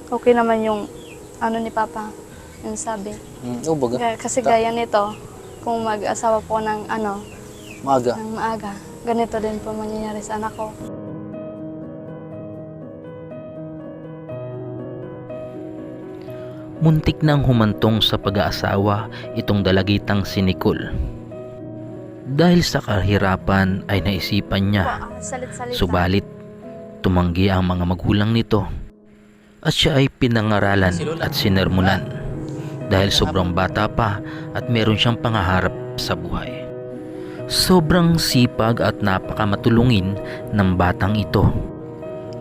okay naman yung ano ni Papa, yung sabi. Kasi gaya nito, kung mag-asawa po ng maaga, ganito din po mangyayari sa anak ko. Muntik nang humantong sa pag-aasawa itong dalagitang si Nicole. Dahil sa kahirapan ay naisipan niya, subalit tumanggi ang mga magulang nito at siya ay pinangaralan at sinermonan dahil sobrang bata pa at meron siyang pangaharap sa buhay. Sobrang sipag at napakamatulungin ng batang ito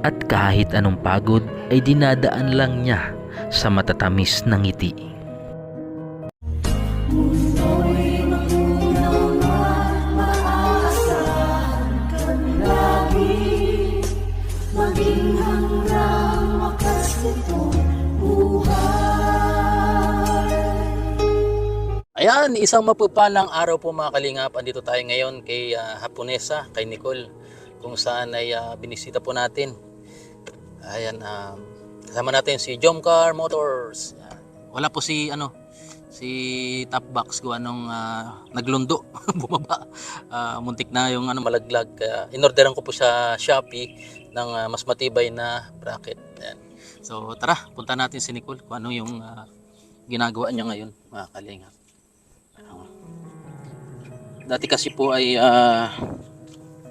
at kahit anong pagod ay dinadaan lang niya sa matatamis na ngiti. Ayan, isang mapupalang araw po mga kalingap. Andito tayo ngayon kay Haponesa, kay Nicole, kung saan ay binisita po natin. Ayan, kasama natin si Jomcar Motors. Wala po si Top Box ko naglundo, bumaba. Muntik na yung malaglag. Inorderan ko po sa Shopee ng mas matibay na bracket. Ayan. So tara, punta natin si Nicole kung ano yung ginagawa niya ngayon mga kalingap. Dati kasi po ay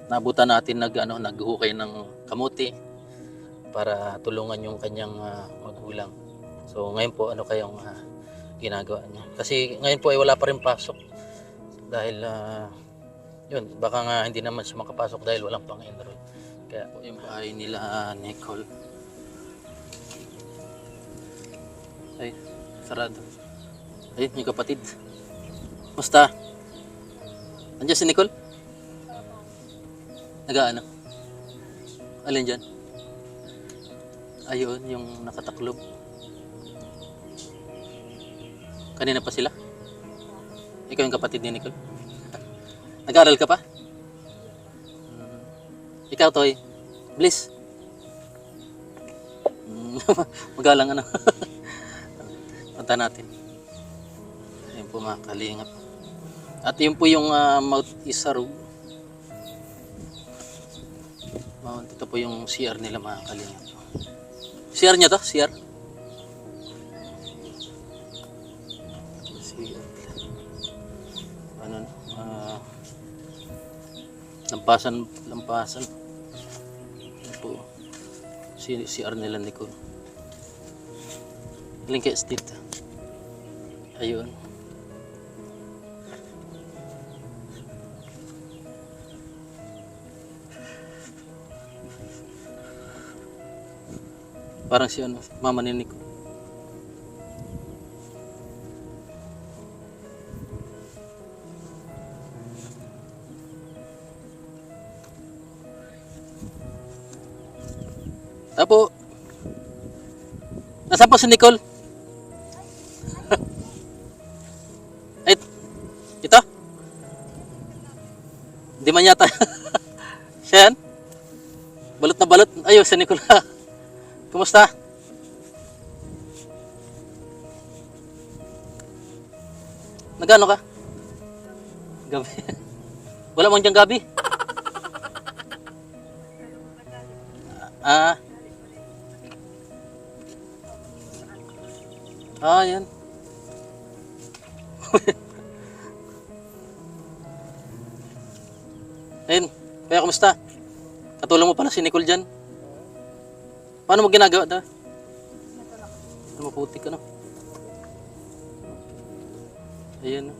nabutan natin naghukay ng kamuti para tulungan yung kanyang magulang. So ngayon po ano kayong ginagawa niya? Kasi ngayon po ay wala pa rin pasok dahil yun, baka nga hindi naman siya makapasok dahil walang pang-enroll. Kaya po yung bahay nila Nicole ay sarado. Ayun yung kapatid. Musta? Andiyan si Nicole? Nag-aano? Alin dyan? Ayun, yung nakataklob. Kanina pa sila? Ikaw yung kapatid ni Nicole? Nag-aaral ka pa? Ikaw, Toy? Bliss? Magalang Punta natin. Ayun po mga kalingap. At yun po yung Mount Isaru. Ito po yung CR nila mga kalingap. CR niya to? CR? Lampasan. Ito po. CR nila ni ko. Link estate. Ayun. Parang si mama ni Nico. Tapo. Nasaan po si Nicole? Ay, ito? Di man yata. Siya yan? Balot na balot. Ayun, si Nicole. Kumusta? Nagano ka? Gabi. Wala mong diyang gabi? Yan. Ayun. Kaya kumusta? Katulong mo pala si Nicole dyan. Paano mo ginagawa ito? Maputik Ayan.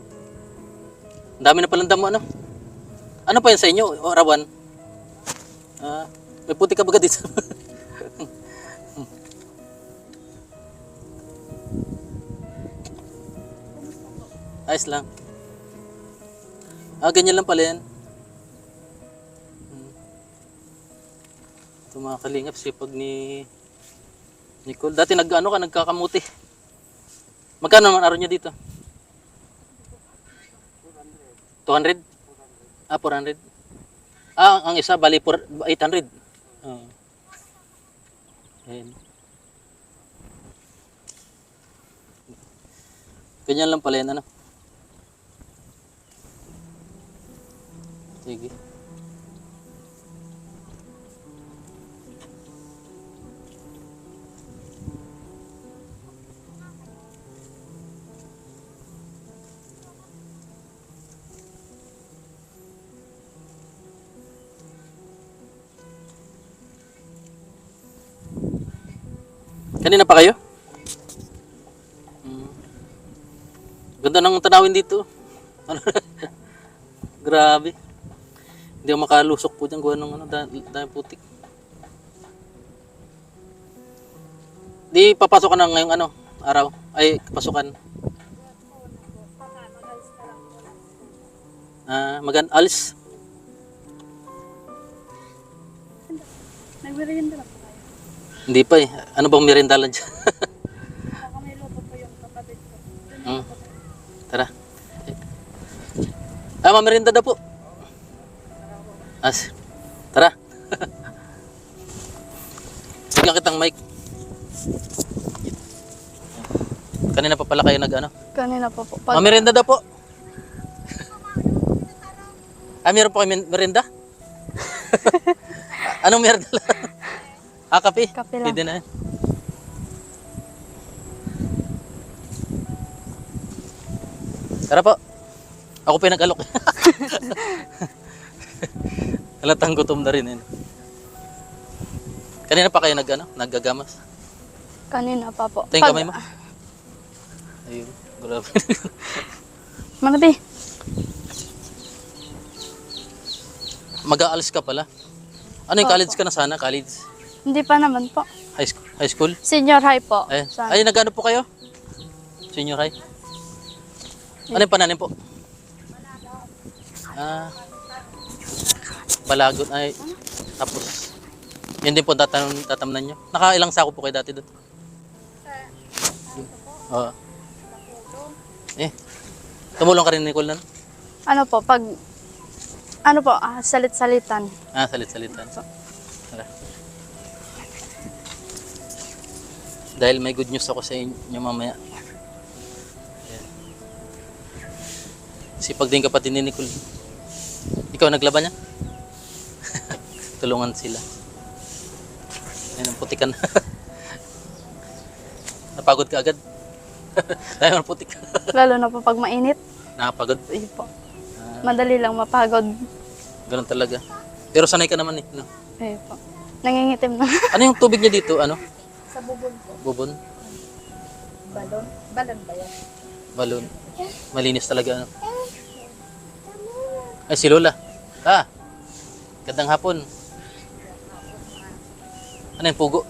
Ang dami na palang damo Ano pa yan sa inyo? O rawan? May putik ka baga dito. Ayos lang. Ganyan lang pala yan. Ito mga kalingap, sipag ni Nicole. Dati nagkakamuti. Magkano naman araw niya dito? 200? 400? Ang isa bali 800. Ayan. Ganyan lang pala yan, ano? Sige. Kanina pa kayo? Ganda ng tanawin dito. Ano? Grabe. Hindi ako makalusok po dyan. Gawa ng ano, dahil putik. Di papasok ka na ngayong ano, araw. Ay, pasukan. Alis. Nagmerienda na po kayo. Hindi pa eh. Ano bang merindalan dyan? Baka may luto po yung kapatid ko. Tara. Merinda daw po. Tara. Bigyan kitang mic. Kanina pa pala kayo nag-ano? Kanina po po. Merinda daw po. Meron po kayo merinda? Anong merinda lang? Kape? Kape lang. Pwede na yan. Tara po. Ako pinag-alok. Halatang gutom na rin. Kanina pa kayo naggagamas? Kanina pa po. Ito yung kamay mo? Ayun, grabe. Manabi. Mag-aalis ka pala? Ano yung college ka na sana? College? Hindi pa naman po. High school? Senior high po. Ay, nag-ano po kayo? Senior high? Ano yung pananim po? Balagon ay tapos yun din po tatamnan nyo. Nakailang sako po kayo dati doon? Oo. Tumulong ka rin ni Nicole nun? Ano po, salit-salitan. Salit-salitan. Tara. Dahil may good news ako sa inyo mamaya. Ayan. Sipag din kapatid ni Nicole. Ikaw naglaban niya? Tulungan sila. Ayun, ang putik ka na. Napagod ka agad. Dahil ang putik ka. Lalo na po pag mainit. Nakapagod. Ayun po. Madali lang mapagod. Ganun talaga. Pero sanay ka naman eh. No? Ayun po. Nangingitim na. Ano yung tubig niya dito? Ano? Sa bubon po. Bubon? Balon? Balon ba yan? Balon. Malinis talaga. Ano? Ay, si Lola. Gandang hapon. Ano yung pugo?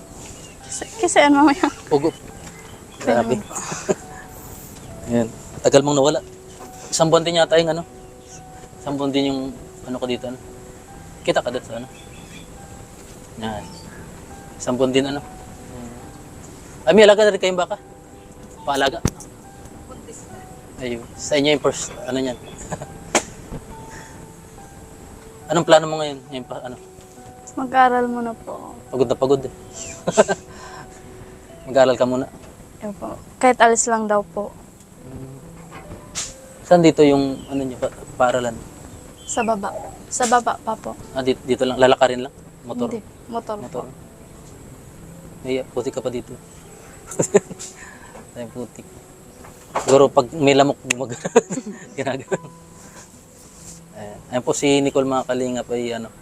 Kasi ano yan? Pugo. Grabe. Ayan. Tagal mong nawala. Isang buwan din yata yung ano. Isang buwan din yung ano ko dito. Ano. Kita ka dito sa ano. Yan. Isang buwan din ano. Ay, may alaga na rin kayong baka. Paalaga. Ayun. Sa inyo yung first, ano yan. Anong plano mo ngayon? Ano? Mag-aral muna po. Pagod na pagod eh. Mag-aral ka muna. Ayun po. Kahit alis lang daw po. Saan dito yung ano niyo paaralan? Sa baba. Sa baba pa po. Dito lang, lalakarin lang? Motor? Hindi. Motor. Motor. Ay, putik ka pa dito. Ay, putik. Siguro pag may lamok ginagawa. Ayan po si Nicole mga kalingap ay ano,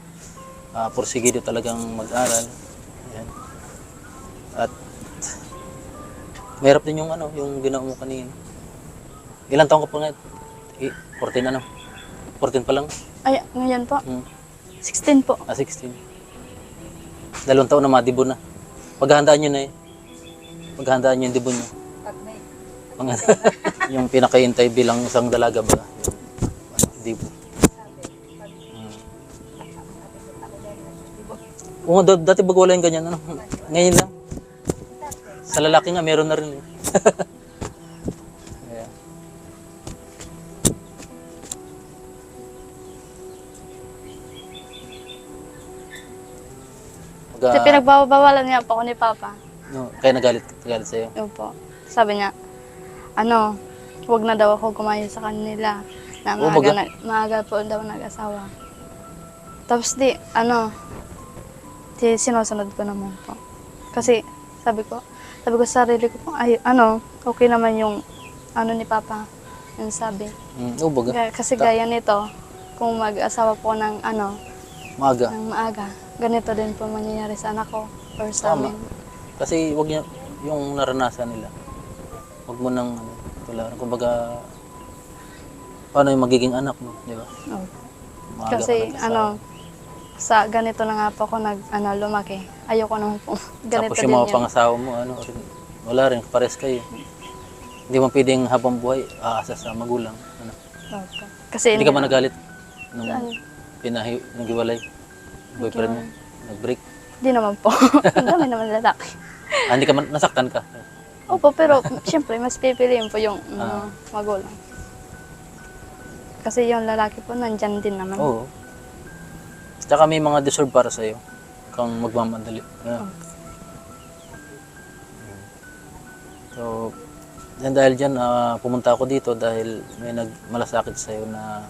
porsigido talagang mag-aral. Ayan. At mahirap din yung ano, yung ginawa mo kanina. Ilan taong ka pa ngayon? 14 ano? 14 pa lang? Ay, ngayon po. 16 po. 16. 2 taon na madibon na. Paghahandaan nyo na eh. Paghahandaan nyo yung dibon nyo. Yung pinakaintay bilang isang dalaga ba? Yung dibon. Oo, dati bago wala yung ganyan. Ano? Ngayon lang. Sa lalaki nga, meron na rin eh. Ayan. Kasi pinagbabawalan niya po ako ni Papa. No, kaya nagalit sa'yo. Yun po. Sabi niya, ano, wag na daw ako kumain sa kanila. Na Oo, baga. maaga po daw nag-asawa. Tapos sinusunod ko naman po. Kasi sabi ko sa sarili ko po, ay okay naman yung ni Papa, yung sabi. Oo, baga. Kasi gaya nito, kung mag-asawa po ng Maaga. ng maaga, ganito din po mangyayari sa anak ko or sa Tama. amin. Kasi wag niya, yung naranasan nila. Wag mo nang tularan. Kumbaga, paano yung magiging anak mo, di ba? Oo. Maaga Kasi ka nag-asawa. sa ganito na nga po ako lumaki. Ayoko naman po. Ganito Tapos din yung mga yun. pangasawa mo, wala rin, pares kayo. Hindi mo pwedeng habang buhay, aasa sa magulang. Opo. Kasi Hindi ka ba nagalit nung Saan? naghiwalay? Boyfriend mo? Nag-break? Di naman po. Ang dami naman lalaki. Hindi ka nasaktan ka? Opo, pero siyempre mas pipiliin po yung magulang. Kasi yung lalaki po nandyan din naman. Oo. Tsaka may mga deserve para sa'yo. Kang magmamadali. So, yan dahil dyan, pumunta ako dito dahil may nagmalasakit sa'yo na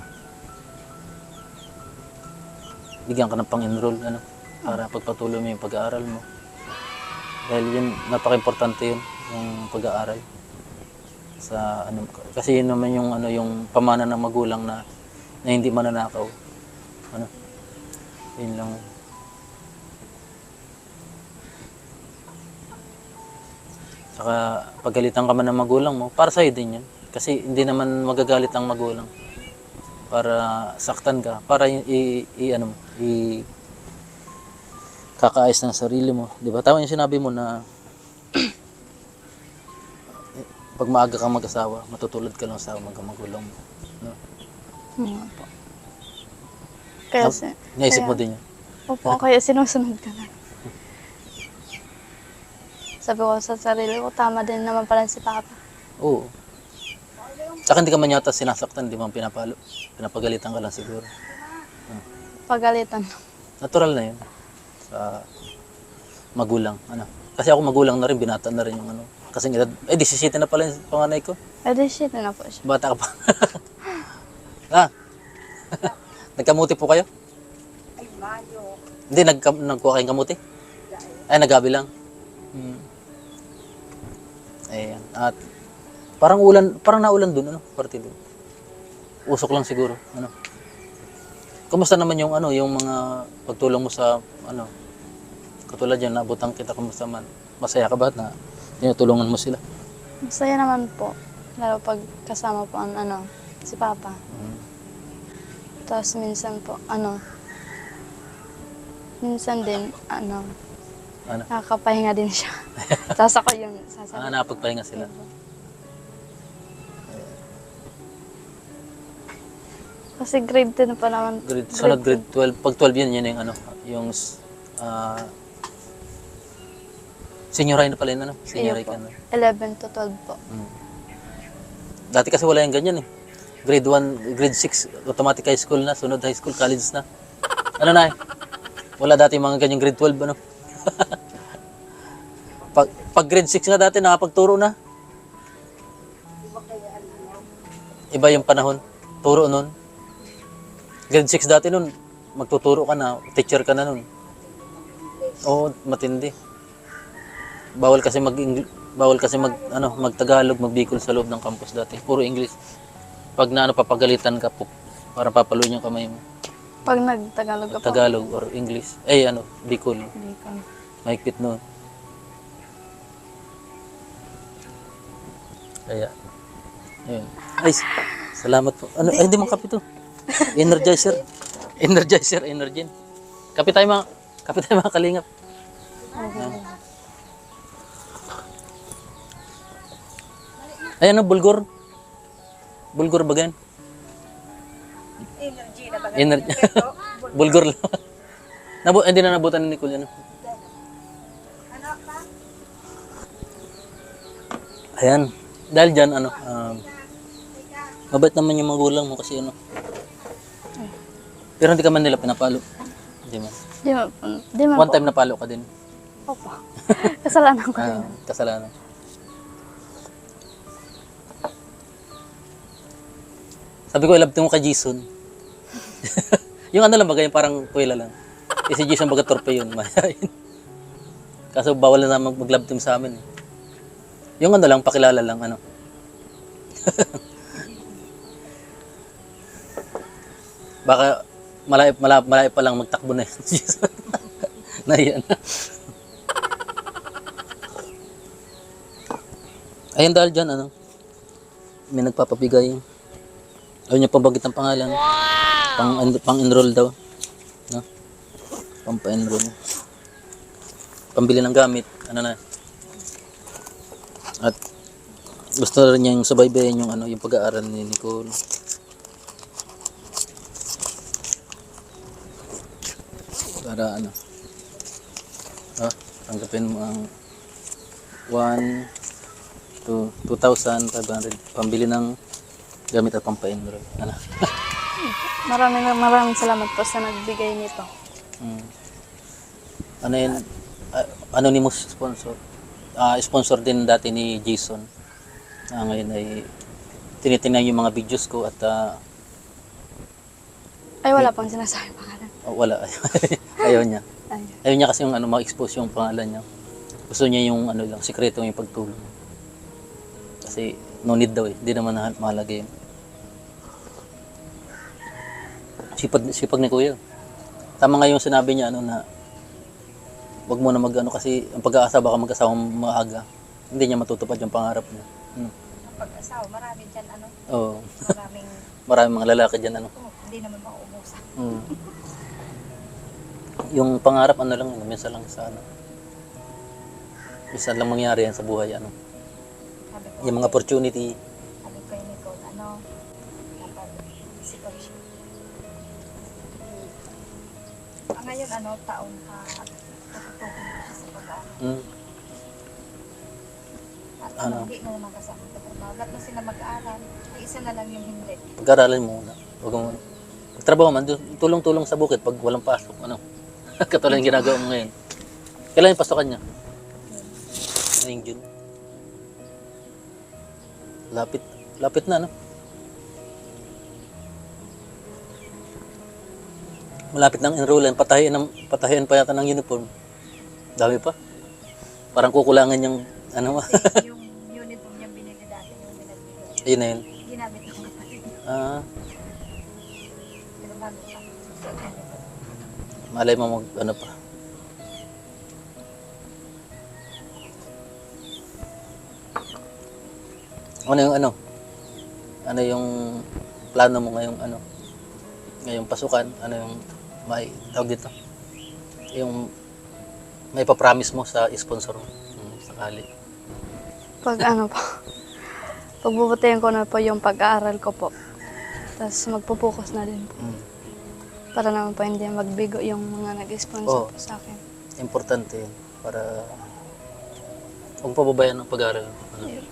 bigyan ka ng pang-enroll, para pagpatuloy mo yung pag-aaral mo. Dahil yun, napaka-importante yun, yung pag-aaral. Kasi yun naman yung pamana ng magulang na hindi mananakaw. Yun lang. Saka pagalitan ka man ng magulang mo, para sa'yo din yun. Kasi hindi naman magagalit ang magulang para saktan ka, para kakaayos ng sarili mo. Di ba? Tama yung sinabi mo na pag maaga kang mag-asawa, matutulad ka lang sa mga magulang mo. No? Po. Kaya, Naisip mo din yun. opo, kaya sinusunod ka na. Sabi ko sa sarili ko, tama din naman pala si Papa. Oo. Tsaka hindi ka man yata sinasaktan, di ba pinapalo? Pinapagalitan ka lang siguro. Pagalitan. Natural na yun. Sa magulang. Kasi ako magulang na rin, binata na rin yung Kasi 17 na pala yung panganay ko. Shit na po siya. Bata ka pa. Nagkamuti po kayo? Ay, Mayo. Hindi, nagkuha kayong kamuti? Ay, naggabi lang. Ayan. At parang naulan dun, parte dun. Usok lang siguro, Kumusta naman yung yung mga pagtulong mo sa katulad yan, nabutang kita, kumusta man? Masaya ka ba na tinutulungan mo sila? Masaya naman po. Lalo pag kasama po ang si Papa. Tapos minsan po, minsan din, nakakapahinga din siya. Tapos ako yung sasabi. Nakapagpahinga sila. Kasi grade 10 pa naman. Sunod grade 12. Pag 12 yun yung yung senior high na pala yun, Senior high ka na. 11 to 12 po. Dati kasi wala yung ganyan eh. Grade 1, grade 6, automatic high school na, sunod high school, college na. Na wala dati mga ganyang grade 12, Pag grade 6 nga dati, nakapagturo na. Iba yung panahon. Turo nun. Grade 6 dati nun, magtuturo ka na, teacher ka na nun. Oo, matindi. Bawal kasi mag-Tagalog, mag-Bicol sa loob ng campus dati. Puro English. Pag papagalitan ka po, para papaluin yung kamay mo. Pag nag-Tagalog ka po. Tagalog or English. Bicol. Bicol. Mahigpit nun. Kaya, ayun. Ay, salamat po. Ay, hindi mo kape to. Energizer. Energin. Kape tayo mga kalingap. Ayan, bulgur. Bulgur ba ganyan? Energy na ba? Energy. Bulgur lang. Hindi na nabutan ni Nicole yan. Ayan. Dahil dyan, mabait naman yung magulang mo kasi Pero hindi ka man nila pinapalo. Hindi mo. Di man One po. time napalo ka din. Opo. Kasalanan ko din. Kasalanan. Sabi ko, I love team mo kay Jason. Yung ano lang baga, yung parang kuwela lang. Si Jason baga torpe yun. Mayayain. Kaso bawal na naman mag-love team sa amin. Yung ano lang, pakilala lang, ano. Baka malayo pa lang magtakbo na yun. Nahiyan na. Ayun dahil dyan, ano, may nagpapabigay. Ayaw niya pabagit ang pangalan. Pang-enroll daw. No? Pampa-enroll. Pambili ng gamit. Ano na. At gusto rin niya yung subaybayan yung, ano, yung pag-aaral ni Nicole. Para ano. Tanggapin mo ang 2,500 pambili ng gamit at pampa-enroll. Ano? Maraming salamat po sa nagbigay nito. Ano yun? Anonymous sponsor. Sponsor din dati ni Jason. Ngayon ay tinitingnan yung mga videos ko at Ay, wala pang sinasabi pangalan. wala. Ayaw niya. Ay, Ayaw niya kasi yung ano, ma-expose yung pangalan niya. Gusto niya yung ano lang, sikreto yung pagtulong. Kasi no need daw eh. Hindi naman mahalaga yun. Sipag ni Kuya. Tama nga yung sinabi niya ano na wag mo na mag-ano kasi ang pag-aasa baka mag-asawang maaga. Hindi niya matutupad yung pangarap niya. Pag-asawa, marami dyan, ano, Oo. maraming, Maraming mga lalaki dyan ano. hindi naman mauubusan. Yung pangarap ano lang, minsan lang sa ano. Minsan lang mangyari yan sa buhay ano. Sabi ko, Yung mga opportunity. sabi ko yun, Nicole, ano, kapag sipag siya. Ngayon, ano, taon ka, tututugin mo siya sa pag-aaral. At Ano? hindi mo naman kasama sa trabaho. Lahat na sila mag-aaral. Isa na lang yung hindi. Pag-aralan mo muna. Huwag mo. Magtrabaho man, tulong-tulong sa bukid pag walang pasok. Ano? Katulad yung ginagawa mo ngayon. Kailan yung pasokan niya? Ngayong June. Lapit na, no? Malapit ng enrollan. Patahian pa yata ng uniform. Dami pa. Parang kukulangan yung, ano, Yung uniform niya binili dati, yung binagbigay. ayun na yun. Ginamit ng kapatid. Ginagamit pa. Malay mo mag, ano pa. Ano yung ano? Ano yung plano mo ngayong ano? Ngayong pasukan? Ano yung may tawag dito? Yung may pa-promise mo sa sponsor mo sakali. pag ano po, pagbubutihin ko na po yung pag-aaral ko po. Tapos magpo-focus na din po. Para naman po hindi magbigo yung mga nag-sponsor Oo. po sa akin. Importante yun para huwag pababayan ng pag-aaral. Ano? Yun.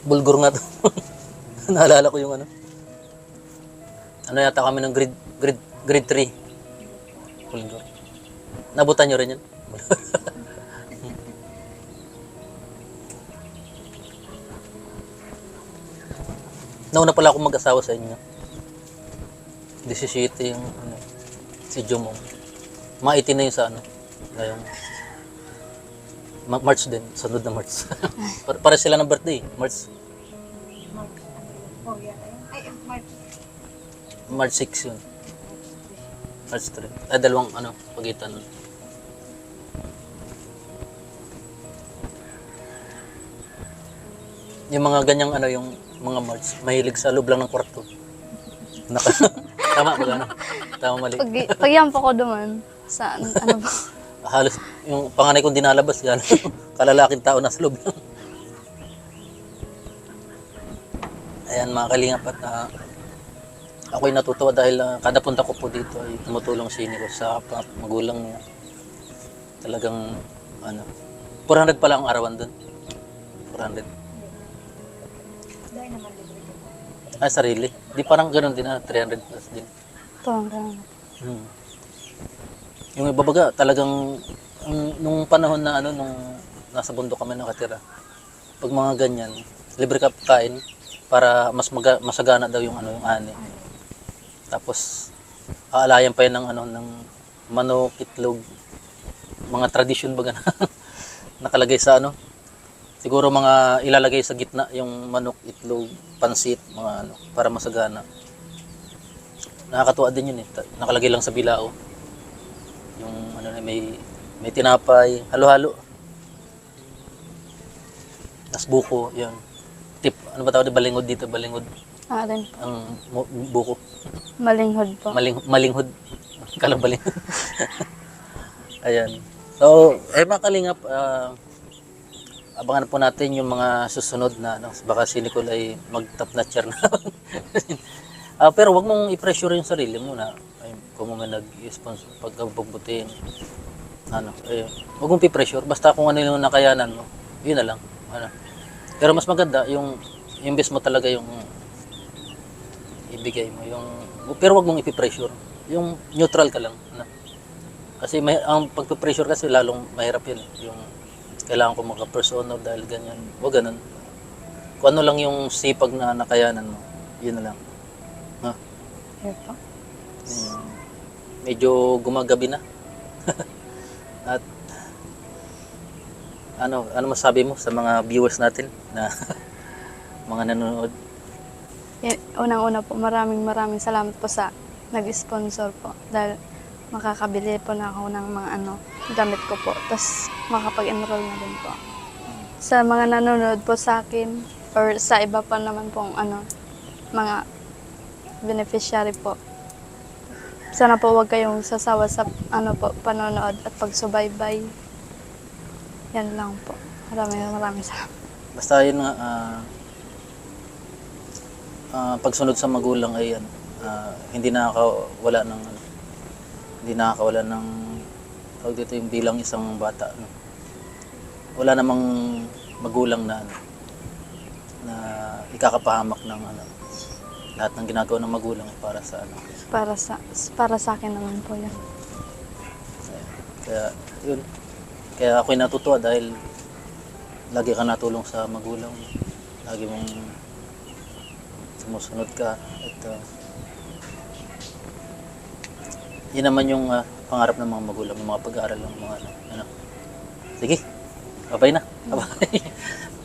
Bulgur nga to. Naalala ko yung ano. Ano yata kami ng grade 3. Bulgur. Nabutan nyo rin yan? Nauna pala ako mag-asawa sa inyo. 17 yung ano, si Jomong. Mga 18 na yun sa ano. Ngayong March din, sunod na March. Para sila ng birthday, March. March 6 yun. March 3. Ay, dalawang ano, pagitan. Yung mga ganyang ano, yung mga March, mahilig sa loob lang ng kwarto. Tama ba ano? Tama mali. Pag yan po ko duman, sa ano po, Halos yung panganay kong dinalabas yan. Kalalaking tao nasa loob lang. Ayan mga kalingap at ako'y natutuwa dahil kada punta ko po dito ay tumutulong si Nico sa magulang niya. Talagang ano, 400 pala ang arawan doon. 400. Dahil naman libre ko. Ay, sarili. Di parang ganoon din 300 plus din. parang ganun. Yung ibabaga talagang nung panahon na ano nung nasa bundok kami nakatira. Pag mga ganyan, libre ka kain para mas masagana daw yung ano yung ani. Tapos aalayan pa yan ng ano ng manok, itlog, mga tradisyon baga na nakalagay sa ano. Siguro mga ilalagay sa gitna yung manok, itlog, pansit, mga ano para masagana. Nakakatuwa din yun eh. Nakalagay lang sa bilao. Yung ano na may tinapay, halo-halo. Tas buko, yun. Tip, ano ba tawag balinghod dito, balinghod. Rin po. Ang buko. Malinghod po. Malinghod. Kalang balinghod. Ayan. So, mga kalingap, abangan po natin yung mga susunod na ano, baka si Nicole ay mag-top notcher na. Pero wag mong i-pressure yung sarili mo na ay, kung mo nag-sponsor pagkabubutin. Ano, wag mong i-pressure basta kung ano yung nakayanan mo. Yun na lang. Ano. Pero mas maganda yung best mo talaga yung ibigay mo yung pero wag mong i-pressure. Yung neutral ka lang, ano. Kasi ang pagpe-pressure kasi lalong mahirap yun. Yung kailangan ko maka-first honor dahil ganyan. Huwag ganun. Kung ano lang yung sipag na nakayanan mo, yun na lang. Ha? Yun po. Medyo gumagabi na. At ano masabi mo sa mga viewers natin na mga nanonood? Unang-una po, maraming salamat po sa nag-sponsor po. Dahil makakabili po na ako ng mga gamit ko po. Tapos makapag-enroll na din po. Sa mga nanonood po sa akin or sa iba pa naman pong mga beneficiary po. Sana po wag kayong sasawa sa panonood at pagsubaybay. Yan lang po. Maraming salamat. Basta yun nga, pagsunod sa magulang ay hindi nakakawala ng tawag dito yung bilang isang bata. No? Wala namang magulang na ikakapahamak ng lahat ng ginagawa ng magulang para sa Para sa akin naman po yan. Kaya yun. Kaya ako'y natutuwa dahil lagi ka natulong sa magulang. Lagi mong sumusunod ka at yun naman yung pangarap ng mga magulang, yung mga pag-aaral ng mga ano. Sige, bye na. Bye.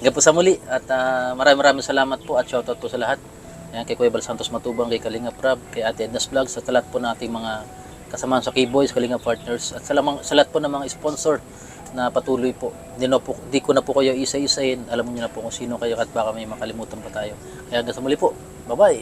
Hanggang po sa muli at maraming salamat po at shoutout po sa lahat. Ayan, kay Kuya Bal Santos Matubang, kay Kalinga Prab, kay Ate Edna's Vlog, sa lahat po nating mga kasamahan sa K-Boys, Kalinga Partners at sa lahat po ng mga sponsor na patuloy po. Di ko na po kayo isa-isahin. Alam niyo na po kung sino kayo at baka may makalimutan pa tayo. Kaya hanggang sa muli po. Bye-bye.